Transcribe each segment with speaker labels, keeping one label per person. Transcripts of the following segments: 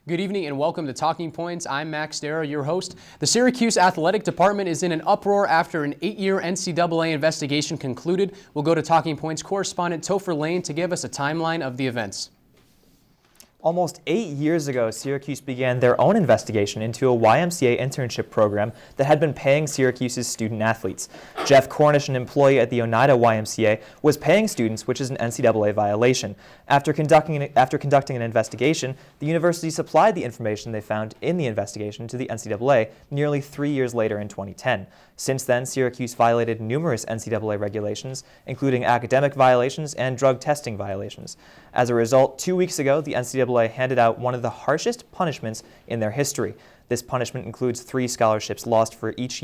Speaker 1: Good evening and welcome to Talking Points. I'm Max Darrow, your host. The Syracuse Athletic Department is in an uproar after an 8-year NCAA investigation concluded. We'll go to Talking Points correspondent Topher Lane to give us a timeline of the events.
Speaker 2: Almost 8 years ago, Syracuse began their own investigation into a YMCA internship program that had been paying Syracuse's student athletes. Jeff Cornish, an employee at the Oneida YMCA, was paying students, which is an NCAA violation. After conducting an investigation, the university supplied the information they found in the investigation to the NCAA nearly 3 years later in 2010. Since then, Syracuse violated numerous NCAA regulations, including academic violations and drug testing violations. As a result, 2 weeks ago, the NCAA handed out one of the harshest punishments in their history. This punishment includes 3 scholarships lost for each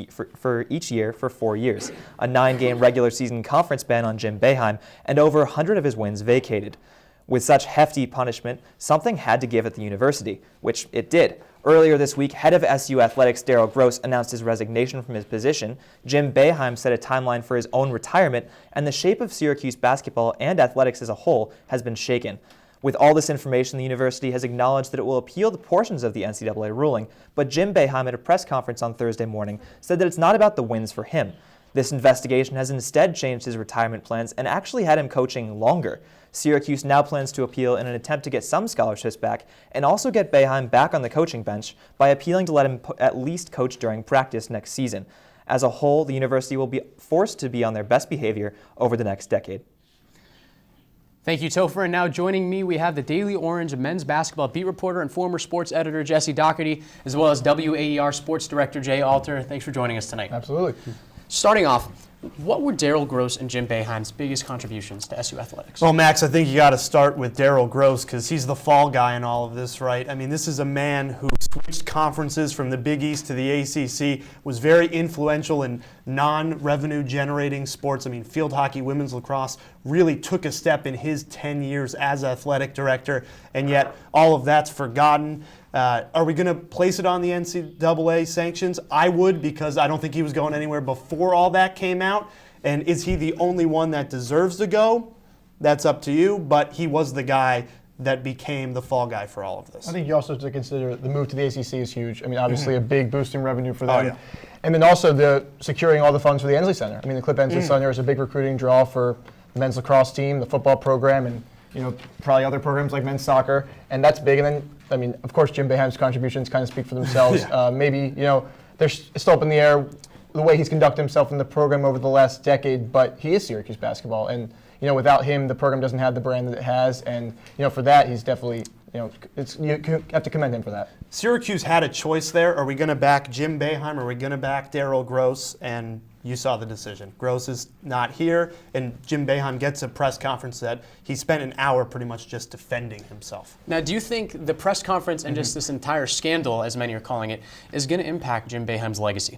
Speaker 2: year for 4 years, a 9-game regular season conference ban on Jim Boeheim, and over 100 of his wins vacated. With such hefty punishment, something had to give at the university, which it did. Earlier this week, head of SU Athletics Darrow announced his resignation from his position. Jim Boeheim set a timeline for his own retirement, and the shape of Syracuse basketball and athletics as a whole has been shaken. With all this information, the university has acknowledged that it will appeal the portions of the NCAA ruling, but Jim Boeheim at a press conference on Thursday morning said that it's not about the wins for him. This investigation has instead changed his retirement plans and actually had him coaching longer. Syracuse now plans to appeal in an attempt to get some scholarships back and also get Boeheim back on the coaching bench by appealing to let him at least coach during practice next season. As a whole, the university will be forced to be on their best behavior over the next decade.
Speaker 1: Thank you, Topher. And now joining me, we have the Daily Orange men's basketball beat reporter and former sports editor Jesse Doherty, as well as WAER sports director Jay Alter. Thanks for joining us tonight.
Speaker 3: Absolutely.
Speaker 1: Starting off, what were Darrell Gross and Jim Boeheim's biggest contributions to SU athletics?
Speaker 4: Well, Max, I think you got to start with Darrell Gross because he's the fall guy in all of this, right? I mean, this is a man who switched conferences from the Big East to the ACC, was very influential in non-revenue generating sports. I mean, field hockey, women's lacrosse really took a step in his 10 years as athletic director, and yet all of that's forgotten. Are we going to place it on the NCAA sanctions? I would, because I don't think he was going anywhere before all that came out. And is he the only one that deserves to go? That's up to you, but he was the guy that became the fall guy for all of this.
Speaker 3: I think you also have to consider the move to the ACC is huge. I mean, obviously a big boost in revenue for them.
Speaker 4: Oh, yeah.
Speaker 3: And then also the securing all the funds for the Ensley Center. I mean, the Clip Ensley Center is a big recruiting draw for the men's lacrosse team, the football program, and probably other programs like men's soccer, and that's big. And then, I mean, of course, Jim Boeheim's contributions kind of speak for themselves.
Speaker 4: Yeah.
Speaker 3: Maybe, there's still up in the air the way he's conducted himself in the program over the last decade, but he is Syracuse basketball, and without him, the program doesn't have the brand that it has, and for that, he's definitely, you have to commend him for that.
Speaker 4: Syracuse had a choice there. Are we going to back Jim Boeheim, or are we going to back Darrell Gross? And you saw the decision. Gross is not here, and Jim Boeheim gets a press conference that he spent an hour pretty much just defending himself.
Speaker 1: Now, do you think the press conference and just this entire scandal, as many are calling it, is going to impact Jim Boeheim's legacy?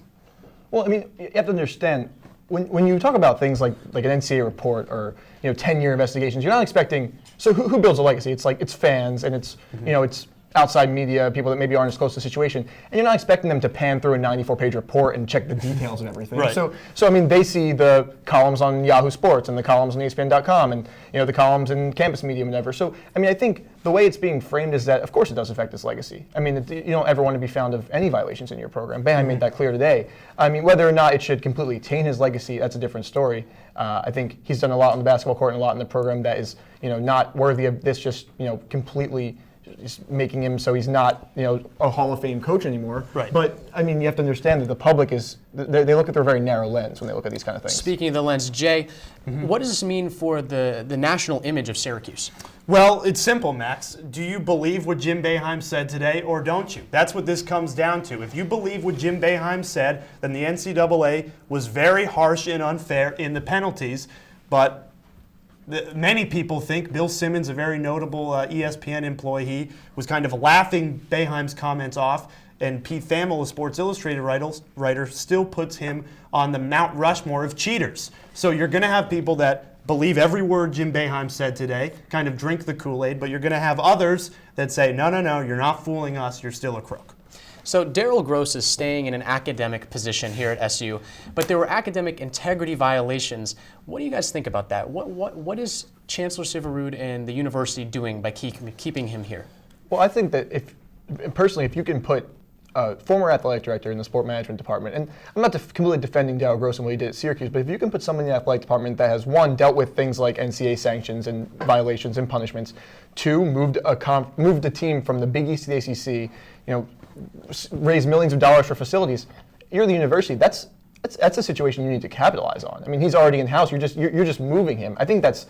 Speaker 3: Well, I mean, you have to understand, when you talk about things like an NCAA report or 10-year investigations, you're not expecting. So who builds a legacy? It's fans, and it's it's outside media, people that maybe aren't as close to the situation, and you're not expecting them to pan through a 94-page report and check the details of everything.
Speaker 4: Right.
Speaker 3: So I mean, they see the columns on Yahoo Sports and the columns on ESPN.com and the columns in campus media and whatever. So I mean, I think the way it's being framed is that, of course, it does affect his legacy. I mean, you don't ever want to be found of any violations in your program. Boeheim made that clear today. I mean, whether or not it should completely taint his legacy, that's a different story. I think he's done a lot on the basketball court and a lot in the program that is, not worthy of this just, completely just making him so he's not, a Hall of Fame coach anymore.
Speaker 4: Right.
Speaker 3: But, I mean, you have to understand that the public they look at their very narrow lens when they look at these kind of things.
Speaker 1: Speaking of the lens, Jay, what does this mean for the national image of Syracuse?
Speaker 4: Well, it's simple, Max. Do you believe what Jim Boeheim said today, or don't you? That's what this comes down to. If you believe what Jim Boeheim said, then the NCAA was very harsh and unfair in the penalties, but many people think Bill Simmons, a very notable ESPN employee, was kind of laughing Boeheim's comments off, and Pete Thamel, a Sports Illustrated writer, still puts him on the Mount Rushmore of cheaters. So you're going to have people that believe every word Jim Boeheim said today, kind of drink the Kool-Aid, but you're going to have others that say, no, you're not fooling us, you're still a crook.
Speaker 1: So Darrell Gross is staying in an academic position here at SU, but there were academic integrity violations. What do you guys think about that? What is Chancellor Syverud and the university doing by keeping him here?
Speaker 3: Well, I think that personally, if you can put a former athletic director in the sport management department, and I'm not completely defending Darrow and what he did at Syracuse, but if you can put someone in the athletic department that has, one, dealt with things like NCAA sanctions and violations and punishments, two, moved a team from the Big East to the ACC, raised millions of dollars for facilities, you're the university. That's a situation you need to capitalize on. I mean, he's already in-house. You're just moving him. I think that's,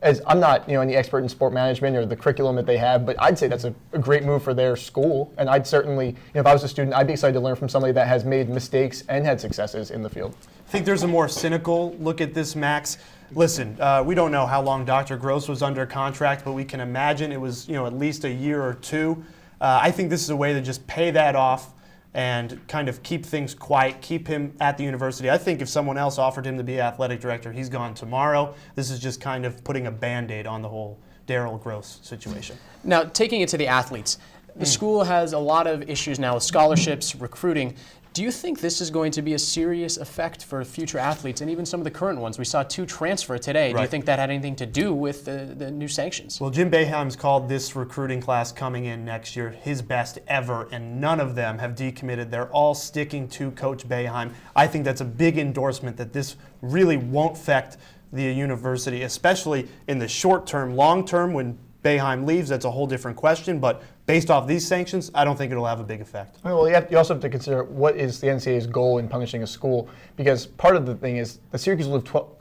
Speaker 3: as I'm not any expert in sport management or the curriculum that they have, but I'd say that's a great move for their school. And I'd certainly, if I was a student, I'd be excited to learn from somebody that has made mistakes and had successes in the field.
Speaker 4: I think there's a more cynical look at this, Max. Listen, we don't know how long Dr. Gross was under contract, but we can imagine it was at least a year or two. I think this is a way to just pay that off and kind of keep things quiet, keep him at the university. I think if someone else offered him to be athletic director, he's gone tomorrow. This is just kind of putting a Band-Aid on the whole Darrow Gross situation.
Speaker 1: Now, taking it to the athletes, the school has a lot of issues now with scholarships, recruiting. Do you think this is going to be a serious effect for future athletes and even some of the current ones? We saw 2 transfer today. Do you think that had anything to do with the new sanctions?
Speaker 4: Well, Jim Boeheim's called this recruiting class coming in next year his best ever, and none of them have decommitted. They're all sticking to Coach Boeheim. I think that's a big endorsement that this really won't affect the university, especially in the short term. Long term, when Boeheim leaves, that's a whole different question, but based off these sanctions, I don't think it'll have a big effect.
Speaker 3: Well, you also have to consider what is the NCAA's goal in punishing a school, because part of the thing is the Syracuse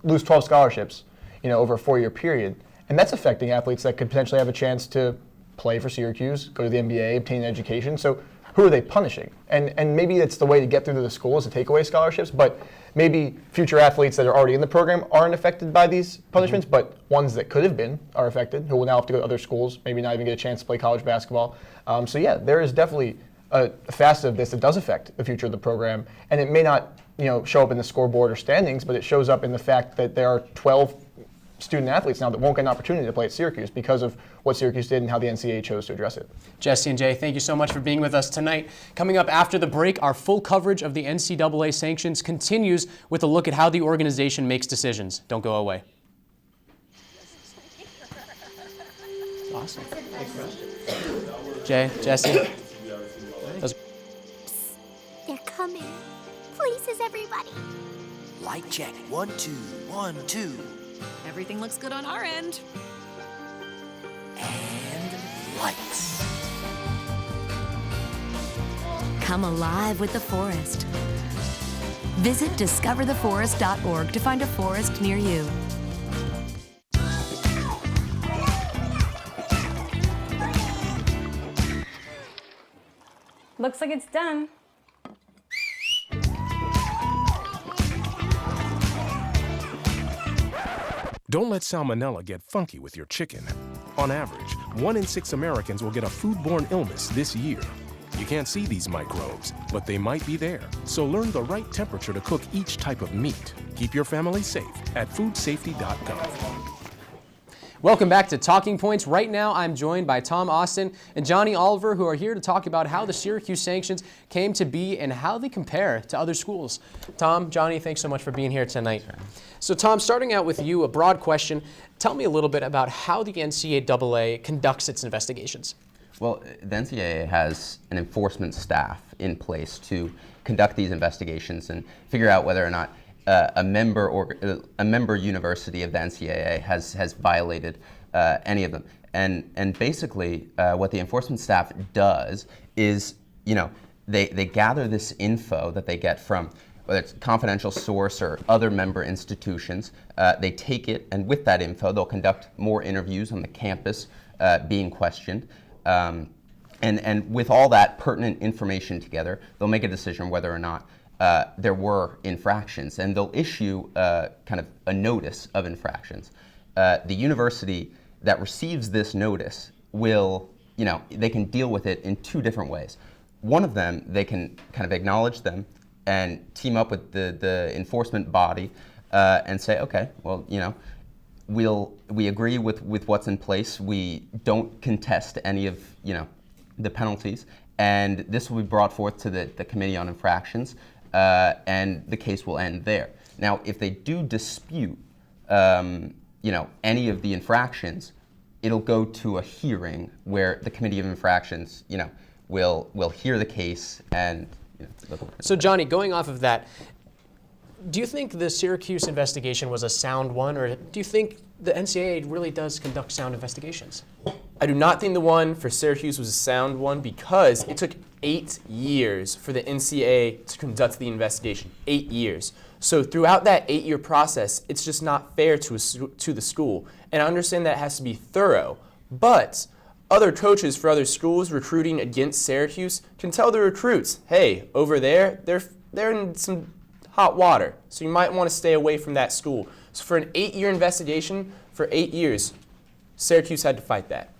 Speaker 3: lose 12 scholarships, over a 4-year period, and that's affecting athletes that could potentially have a chance to play for Syracuse, go to the NBA, obtain an education. So who are they punishing? And maybe it's the way to get through to the school is to take away scholarships, but maybe future athletes that are already in the program aren't affected by these punishments, but ones that could have been are affected, who will now have to go to other schools, maybe not even get a chance to play college basketball. So yeah, there is definitely a facet of this that does affect the future of the program, and it may not show up in the scoreboard or standings, but it shows up in the fact that there are 12 student athletes now that won't get an opportunity to play at Syracuse because of what Syracuse did and how the NCAA chose to address it.
Speaker 1: Jesse and Jay, thank you so much for being with us tonight. Coming up after the break, our full coverage of the NCAA sanctions continues with a look at how the organization makes decisions. Don't go away. Awesome. Jay, Jesse.
Speaker 5: They're coming. Places, everybody.
Speaker 6: Light check. 1, 2, 1, 2.
Speaker 7: Everything looks good on our end.
Speaker 6: And lights.
Speaker 7: Come alive with the forest. Visit discovertheforest.org to find a forest near you.
Speaker 8: Looks like it's done.
Speaker 9: Don't let salmonella get funky with your chicken. On average, 1 in 6 Americans will get a foodborne illness this year. You can't see these microbes, but they might be there. So learn the right temperature to cook each type of meat. Keep your family safe at foodsafety.gov.
Speaker 1: Welcome back to Talking Points. Right now, I'm joined by Tom Austin and Johnny Oliver, who are here to talk about how the Syracuse sanctions came to be and how they compare to other schools. Tom, Johnny, thanks so much for being here tonight. So, Tom, starting out with you, a broad question. Tell me a little bit about how the NCAA conducts its investigations.
Speaker 10: Well, the NCAA has an enforcement staff in place to conduct these investigations and figure out whether or not a member university of the NCAA has violated any of them. And basically, what the enforcement staff does is, they gather this info that they get from whether it's a confidential source or other member institutions. They take it, and with that info, they'll conduct more interviews on the campus being questioned. And with all that pertinent information together, they'll make a decision whether or not there were infractions, and they'll issue kind of a notice of infractions. The university that receives this notice will, they can deal with it in 2 different ways. One of them, they can kind of acknowledge them and team up with the enforcement body and say, okay, well, we agree with what's in place. We don't contest any of, the penalties, and this will be brought forth to the Committee on Infractions, and the case will end there. Now, if they do dispute, any of the infractions, it'll go to a hearing where the Committee of Infractions, will hear the case and.
Speaker 1: So Johnny, going off of that, do you think the Syracuse investigation was a sound one, or do you think the NCAA really does conduct sound investigations?
Speaker 8: I do not think the one for Syracuse was a sound one because it took 8 years for the NCAA to conduct the investigation. 8 years. So throughout that 8-year process, it's just not fair to the school. And I understand that it has to be thorough, but other coaches for other schools recruiting against Syracuse can tell the recruits, hey, over there, they're in some hot water, so you might want to stay away from that school. So for an 8-year investigation, for 8 years, Syracuse had to fight that.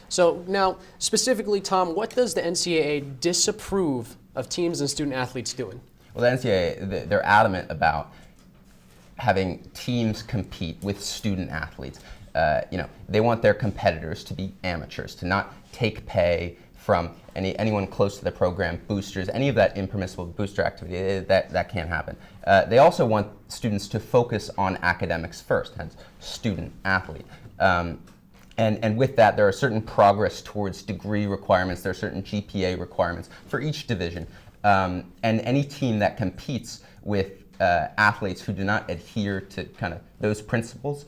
Speaker 1: So now, specifically, Tom, what does the NCAA disapprove of teams and student athletes doing?
Speaker 10: Well, the NCAA, they're adamant about having teams compete with student athletes. They want their competitors to be amateurs, to not take pay from anyone close to the program, boosters, any of that impermissible booster activity. That can't happen. They also want students to focus on academics first, hence student athlete. And with that, there are certain progress towards degree requirements. There are certain GPA requirements for each division. And any team that competes with athletes who do not adhere to kind of those principles,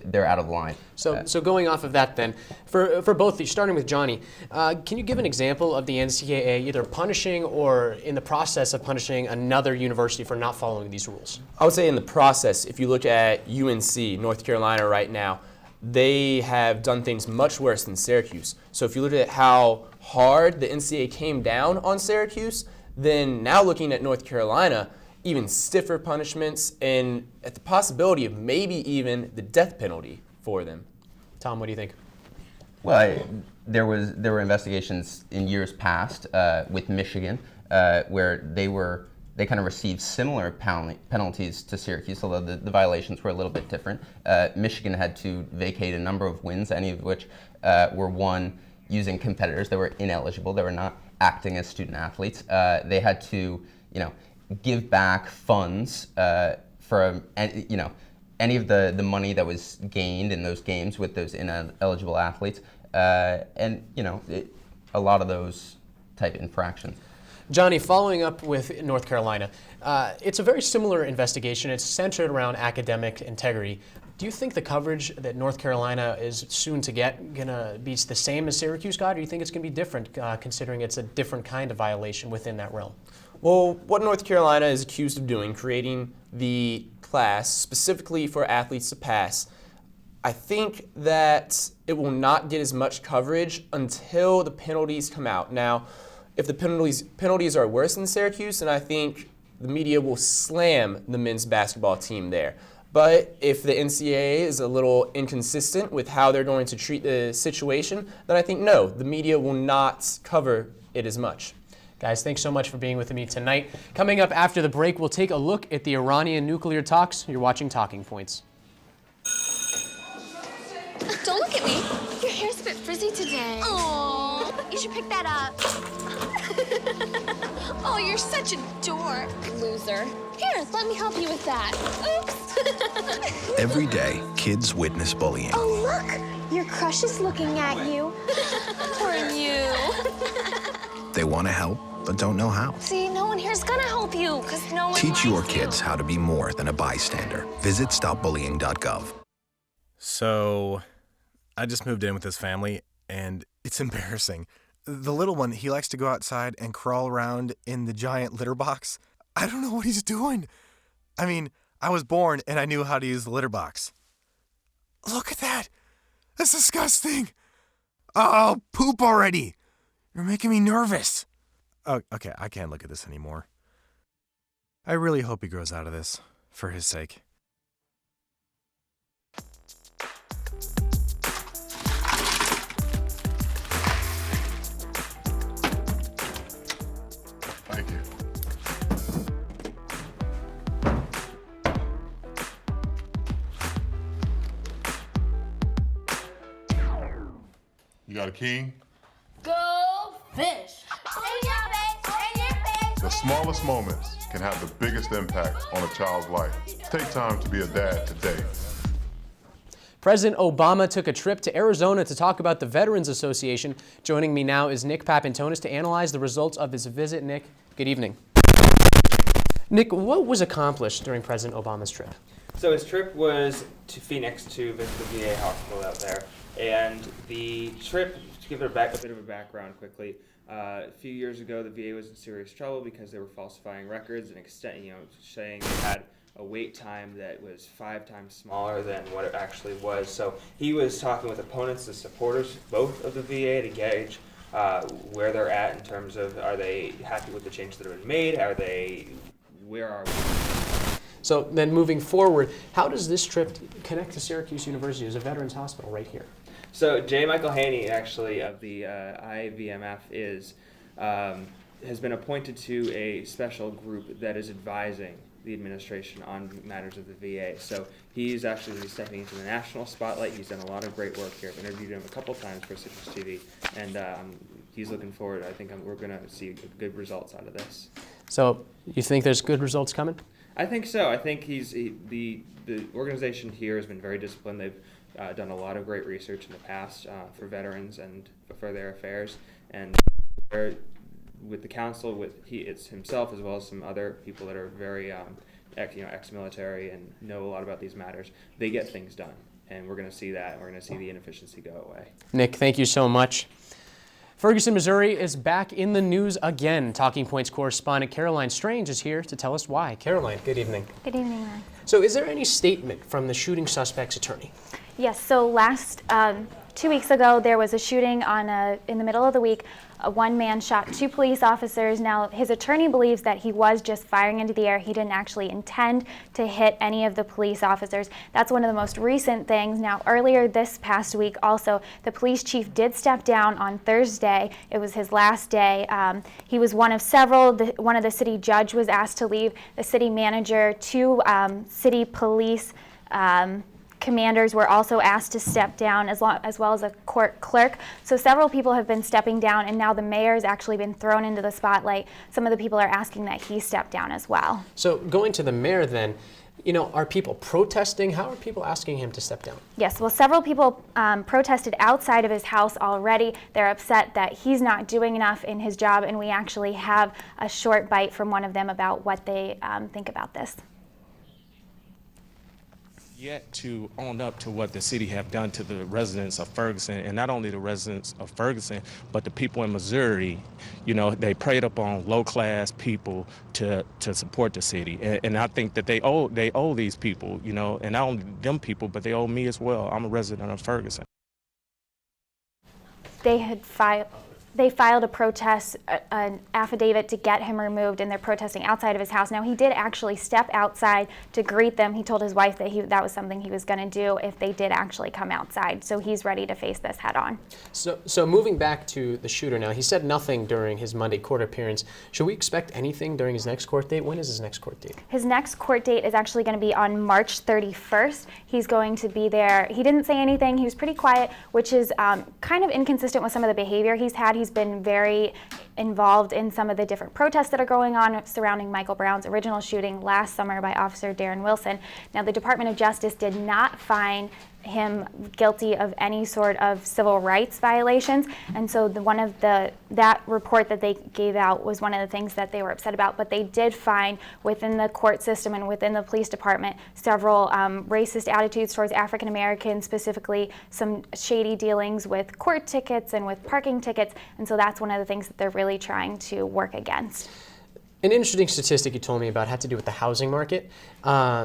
Speaker 10: they're out of line.
Speaker 1: So going off of that then, for both of you, starting with Johnny, can you give an example of the NCAA either punishing or in the process of punishing another university for not following these rules?
Speaker 8: I would say in the process, if you look at UNC, North Carolina right now, they have done things much worse than Syracuse. So if you look at how hard the NCAA came down on Syracuse, then now looking at North Carolina, even stiffer punishments and at the possibility of maybe even the death penalty for them.
Speaker 1: Tom, what do you think?
Speaker 10: Well, there were investigations in years past with Michigan where they kind of received similar penalties to Syracuse, although the violations were a little bit different. Michigan had to vacate a number of wins, any of which were won using competitors that were ineligible. They were not acting as student athletes. They had to, give back funds for any of the money that was gained in those games with those ineligible athletes, and a lot of those type infractions.
Speaker 1: Johnny, following up with North Carolina, it's a very similar investigation. It's centered around academic integrity. Do you think the coverage that North Carolina is soon to get going to be the same as Syracuse got, or do you think it's going to be different, considering it's a different kind of violation within that realm?
Speaker 8: Well, what North Carolina is accused of doing, creating the class specifically for athletes to pass, I think that it will not get as much coverage until the penalties come out. Now, if the penalties are worse than Syracuse, then I think the media will slam the men's basketball team there. But if the NCAA is a little inconsistent with how they're going to treat the situation, then I think no, the media will not cover it as much.
Speaker 1: Guys, thanks so much for being with me tonight. Coming up after the break, we'll take a look at the Iranian nuclear talks. You're watching Talking Points.
Speaker 5: Don't look at me. Your hair's a bit frizzy today. Oh, you should pick that up. Oh, you're such a dork. Loser. Here, let me help you with that. Oops.
Speaker 11: Every day, kids witness bullying.
Speaker 5: Oh, look. Your crush is looking at you. Poor you.
Speaker 11: They want to help, but don't know how.
Speaker 5: See, no one here's gonna help you, because no one
Speaker 11: Teach your
Speaker 5: likes you.
Speaker 11: kids how to be more than a bystander. Visit stopbullying.gov.
Speaker 12: So, I just moved in with this family, and it's embarrassing. The little one, he likes to go outside and crawl around in the giant litter box. I don't know what he's doing. I mean, I was born and I knew how to use the litter box. Look at that. That's disgusting. Oh, poop already. You're making me nervous. Oh, okay, I can't look at this anymore. I really hope he grows out of this, for his sake.
Speaker 13: Thank you. You got a king?
Speaker 14: Go fish!
Speaker 13: The smallest moments can have the biggest impact on a child's life. Take time to be a dad today.
Speaker 1: President Obama took a trip to Arizona to talk about the Veterans Association. Joining me now is Nick Papantonis to analyze the results of his visit. Nick, good evening. Nick, what was accomplished during President Obama's trip?
Speaker 15: So his trip was to Phoenix to visit the VA hospital out there. And the trip, to give it a bit of a background quickly, a few years ago the VA was in serious trouble because they were falsifying records and saying they had a wait time that was 5 times smaller than what it actually was. So he was talking with opponents and supporters, both of the VA, to gauge where they're at in terms of, are they happy with the changes that have been made? Where are we?
Speaker 1: So then moving forward, how does this trip connect to Syracuse University as a veterans hospital right here?
Speaker 15: So J. Michael Haney, actually, of the IVMF, has been appointed to a special group that is advising the administration on matters of the VA. So he's actually stepping into the national spotlight. He's done a lot of great work here. I've interviewed him a couple times for CitrusTV, and he's looking forward. I think we're going to see good results out of this.
Speaker 1: So you think there's good results coming?
Speaker 15: I think so. I think the organization here has been very disciplined. They've done a lot of great research in the past for veterans and for their affairs, and with the council, it's himself as well as some other people that are very ex-military and know a lot about these matters. They get things done, and we're going to see that. We're going to see the inefficiency go away.
Speaker 1: Nick, thank you so much. Ferguson, Missouri is back in the news again. Talking Points correspondent Caroline Strange is here to tell us why. Caroline, good evening.
Speaker 16: Good evening, Max.
Speaker 1: So is there any statement from the shooting suspect's attorney?
Speaker 16: Yes, so last 2 weeks ago there was a shooting in the middle of the week. One man shot 2 police officers. Now his attorney believes that he was just firing into the air. He didn't actually intend to hit any of the police officers. That's one of the most recent things. Now earlier this past week also, the police chief did step down on Thursday. It was his last day. He was one of several. One of the city judge was asked to leave. The city manager, 2 city police commanders were also asked to step down, as well as a court clerk. So several people have been stepping down, and now the mayor has actually been thrown into the spotlight. Some of the people are asking that he step down as well.
Speaker 1: So going to the mayor then, are people protesting? How are people asking him to step down?
Speaker 16: Yes, well, several people protested outside of his house already. They're upset that he's not doing enough in his job, and we actually have a short bite from one of them about what they think about this.
Speaker 9: Yet to own up to what the city have done to the residents of Ferguson, and not only the residents of Ferguson, but the people in Missouri. They preyed upon low-class people to support the city, and I think that they owe these people, and not only them people, but they owe me as well. I'm a resident of Ferguson.
Speaker 16: They filed a protest, an affidavit to get him removed, and they're protesting outside of his house. Now, he did actually step outside to greet them. He told his wife that that was something he was going to do if they did actually come outside. So he's ready to face this head on.
Speaker 1: So moving back to the shooter now, he said nothing during his Monday court appearance. Should we expect anything during his next court date? When is his next court date?
Speaker 16: His next court date is actually going to be on March 31st. He's going to be there. He didn't say anything. He was pretty quiet, which is kind of inconsistent with some of the behavior he's had. He's been very involved in some of the different protests that are going on surrounding Michael Brown's original shooting last summer by Officer Darren Wilson. Now, the Department of Justice did not find him guilty of any sort of civil rights violations, and so that report that they gave out was one of the things that they were upset about. But they did find within the court system and within the police department several racist attitudes towards African Americans, specifically some shady dealings with court tickets and with parking tickets, and so that's one of the things that they're really trying to work against.
Speaker 1: An interesting statistic you told me about had to do with the housing market.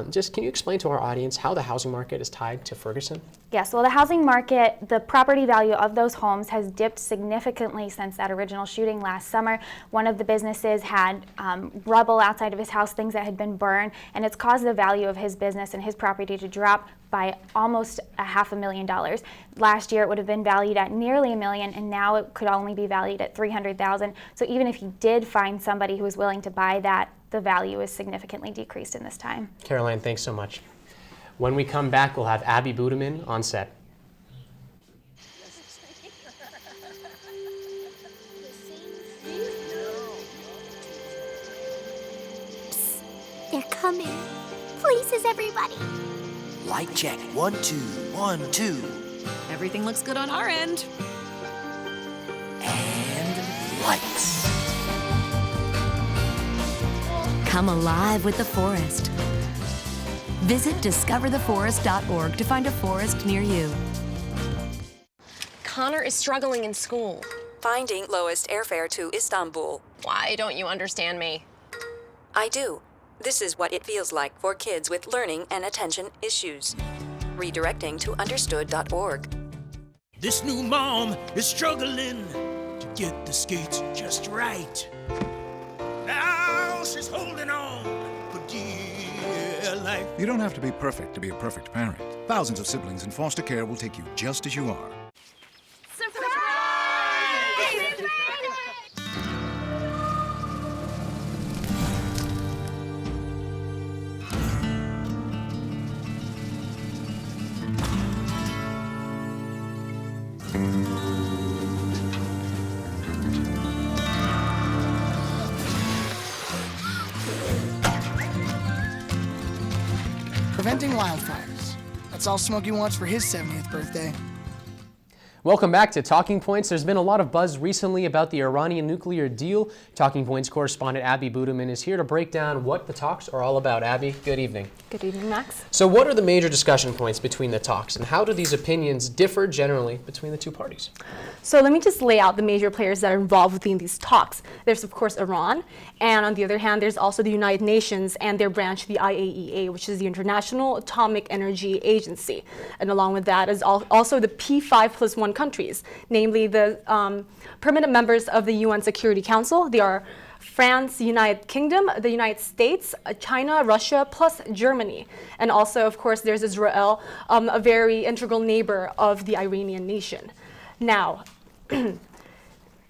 Speaker 1: Just can you explain to our audience how the housing market is tied to Ferguson?
Speaker 16: Yes, well, the housing market, the property value of those homes has dipped significantly since that original shooting last summer. One of the businesses had rubble outside of his house, things that had been burned, and it's caused the value of his business and his property to drop by almost $500,000. Last year it would have been valued at nearly $1 million, and now it could only be valued at $300,000. So even if he did find somebody who was willing to buy that, the value is significantly decreased in this time.
Speaker 1: Caroline, thanks so much. When we come back, we'll have Abby Budeman on set.
Speaker 17: They're coming. Places, everybody.
Speaker 6: Light check. 1, 2, 1, 2.
Speaker 17: Everything looks good on our end.
Speaker 6: And lights.
Speaker 7: Come alive with the forest. Visit discovertheforest.org to find a forest near you.
Speaker 5: Connor is struggling in school.
Speaker 17: Finding lowest airfare to Istanbul.
Speaker 5: Why don't you understand me?
Speaker 17: I do. This is what it feels like for kids with learning and attention issues. Redirecting to understood.org.
Speaker 6: This new mom is struggling to get the skates just right. Now she's holding on for dear life.
Speaker 18: You don't have to be perfect to be a perfect parent. Thousands of siblings in foster care will take you just as you are.
Speaker 19: Preventing wildfires. That's all Smokey wants for his 70th birthday.
Speaker 1: Welcome back to Talking Points. There's been a lot of buzz recently about the Iranian nuclear deal. Talking Points correspondent Abby Budeman is here to break down what the talks are all about. Abby, good evening.
Speaker 20: Good evening, Max.
Speaker 1: So what are the major discussion points between the talks, and how do these opinions differ generally between the two parties?
Speaker 20: So let me just lay out the major players that are involved within these talks. There's, of course, Iran, and on the other hand, there's also the United Nations and their branch, the IAEA, which is the International Atomic Energy Agency. And along with that is also the P5+1 countries, namely the permanent members of the UN Security Council. They are France, the United Kingdom, the United States, China, Russia, plus Germany. And also, of course, there's Israel, a very integral neighbor of the Iranian nation. Now, the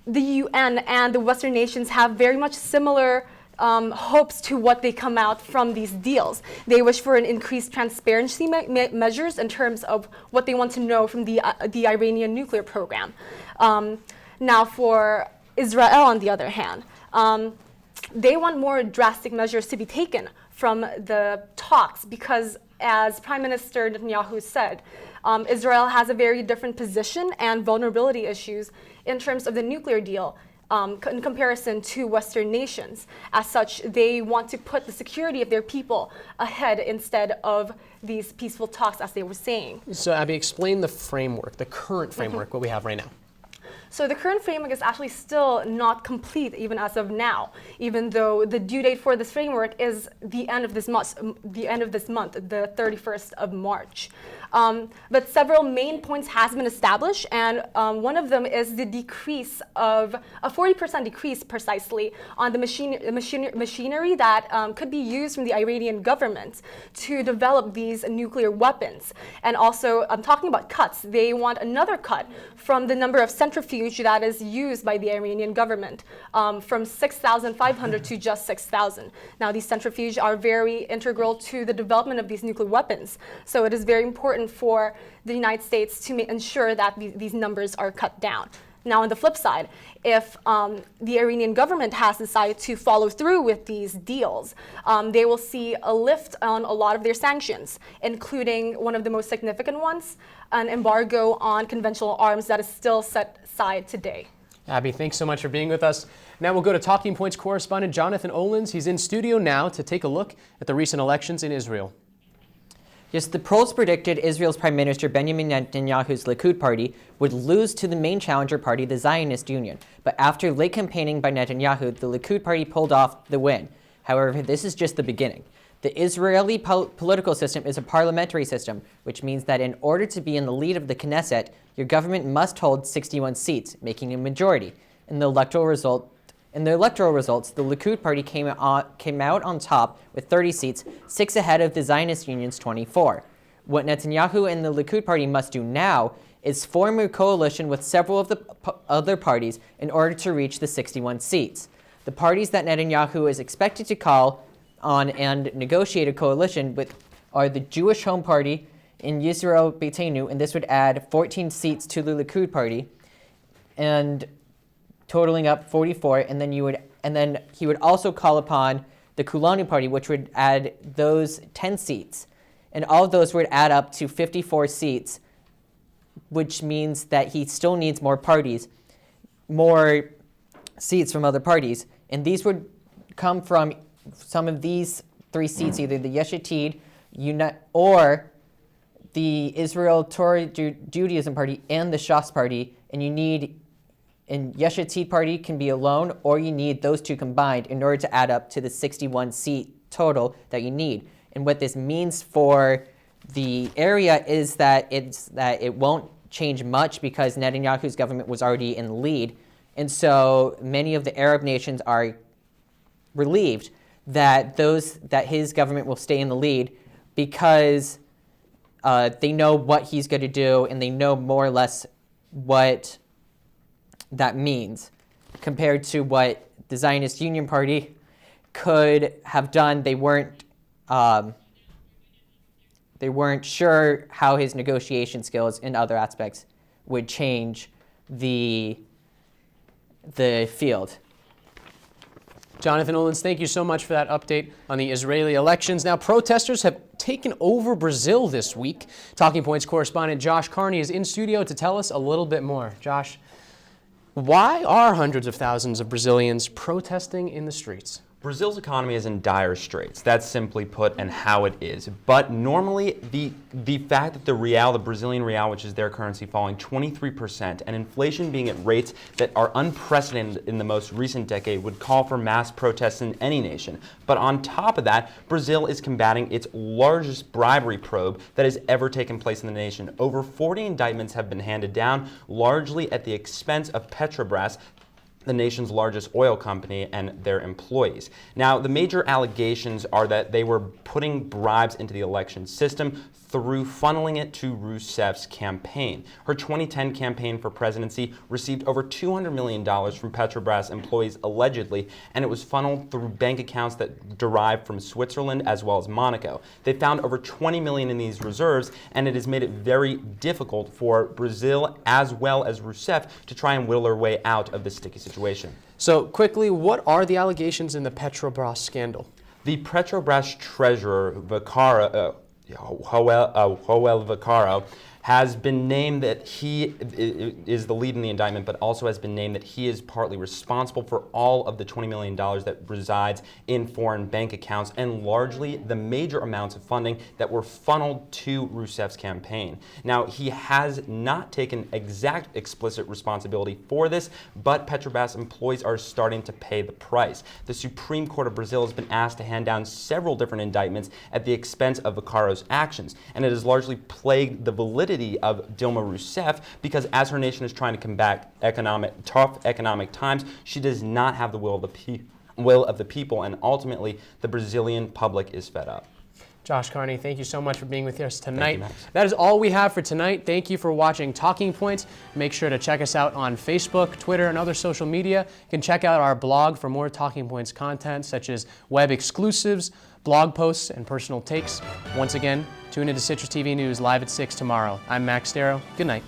Speaker 20: UN and the Western nations have very much similar hopes to what they come out from these deals. They wish for an increased transparency measures in terms of what they want to know from the Iranian nuclear program. Now, for Israel, on the other hand, they want more drastic measures to be taken from the talks because, as Prime Minister Netanyahu said, Israel has a very different position and vulnerability issues in terms of the nuclear deal in comparison to Western nations. As such, they want to put the security of their people ahead instead of these peaceful talks, as they were saying.
Speaker 1: So Abby, explain the framework, the current framework, what we have right now.
Speaker 20: So the current framework is actually still not complete even as of now, even though the due date for this framework is the end of this month, the 31st of March. But several main points has been established, and one of them is the decrease of a 40% decrease precisely on the machinery that could be used from the Iranian government to develop these nuclear weapons. And also, I'm talking about cuts. They want another cut from the number of centrifuge that is used by the Iranian government from 6,500 to just 6,000. Now, these centrifuges are very integral to the development of these nuclear weapons. So it is very important for the United States to ensure that these numbers are cut down. Now, on the flip side, if the Iranian government has decided to follow through with these deals, they will see a lift on a lot of their sanctions, including one of the most significant ones, an embargo on conventional arms that is still set aside today.
Speaker 1: Abby, thanks so much for being with us. Now we'll go to Talking Points correspondent Jonathan Olins. He's in studio now to take a look at the recent elections in Israel.
Speaker 21: Yes, the polls predicted Israel's Prime Minister Benjamin Netanyahu's Likud party would lose to the main challenger party, the Zionist Union. But after late campaigning by Netanyahu, the Likud party pulled off the win. However, this is just the beginning. The Israeli political system is a parliamentary system, which means that in order to be in the lead of the Knesset, your government must hold 61 seats, making a majority. In the electoral results, the Likud party came out on top with 30 seats, 6 ahead of the Zionist Union's 24. What Netanyahu and the Likud party must do now is form a coalition with several of the other parties in order to reach the 61 seats. The parties that Netanyahu is expected to call on and negotiate a coalition with are the Jewish Home Party and Yisrael Beitenu, and this would add 14 seats to the Likud party, and totaling up 44, and then he would also call upon the Kulanu party, which would add those 10 seats. and all of those would add up to 54 seats, which means that he still needs more seats from other parties. And these would come from some of these 3 seats, either the Yesh Atid or the Israel Torah Judaism Party and the Shas Party. And Yesh Atid Party can be alone, or you need those 2 combined in order to add up to the 61 seat total that you need. And what this means for the area is that it won't change much because Netanyahu's government was already in the lead. And so many of the Arab nations are relieved that his government will stay in the lead because they know what he's going to do, and they know more or less what that means compared to what the Zionist Union Party could have done. They weren't sure how his negotiation skills and other aspects would change the field.
Speaker 1: Jonathan Olins, thank you so much for that update on the Israeli elections. Now, protesters have taken over Brazil this week. Talking Points correspondent Josh Carney is in studio to tell us a little bit more. Josh, why are hundreds of thousands of Brazilians protesting in the streets?
Speaker 2: Brazil's economy is in dire straits. That's simply put and how it is. But normally, the fact that the Brazilian real, which is their currency, falling 23%, and inflation being at rates that are unprecedented in the most recent decade would call for mass protests in any nation. But on top of that, Brazil is combating its largest bribery probe that has ever taken place in the nation. Over 40 indictments have been handed down, largely at the expense of Petrobras, the nation's largest oil company, and their employees. Now, the major allegations are that they were putting bribes into the election system through funneling it to Rousseff's campaign. Her 2010 campaign for presidency received over $200 million from Petrobras employees allegedly, and it was funneled through bank accounts that derived from Switzerland as well as Monaco. They found over 20 million in these reserves, and it has made it very difficult for Brazil as well as Rousseff to try and whittle their way out of this sticky situation.
Speaker 1: So quickly, what are the allegations in the Petrobras scandal?
Speaker 2: The Petrobras treasurer, Joel Vaccaro, has been named that he is the lead in the indictment, but also has been named that he is partly responsible for all of the $20 million that resides in foreign bank accounts and largely the major amounts of funding that were funneled to Rousseff's campaign. Now, he has not taken exact explicit responsibility for this, but Petrobras employees are starting to pay the price. The Supreme Court of Brazil has been asked to hand down several different indictments at the expense of Vaccaro's actions, and it has largely plagued the validity of Dilma Rousseff because as her nation is trying to combat tough economic times, she does not have the will of the people, and ultimately the Brazilian public is fed up.
Speaker 1: Josh Carney, thank you so much for being with us tonight. That is all we have for tonight. Thank you for watching Talking Points. Make sure to check us out on Facebook, Twitter, and other social media. You can check out our blog for more Talking Points content, such as web exclusives, blog posts, and personal takes. Once again, tune into Citrus TV News live at 6 tomorrow. I'm Max Darrow. Good night.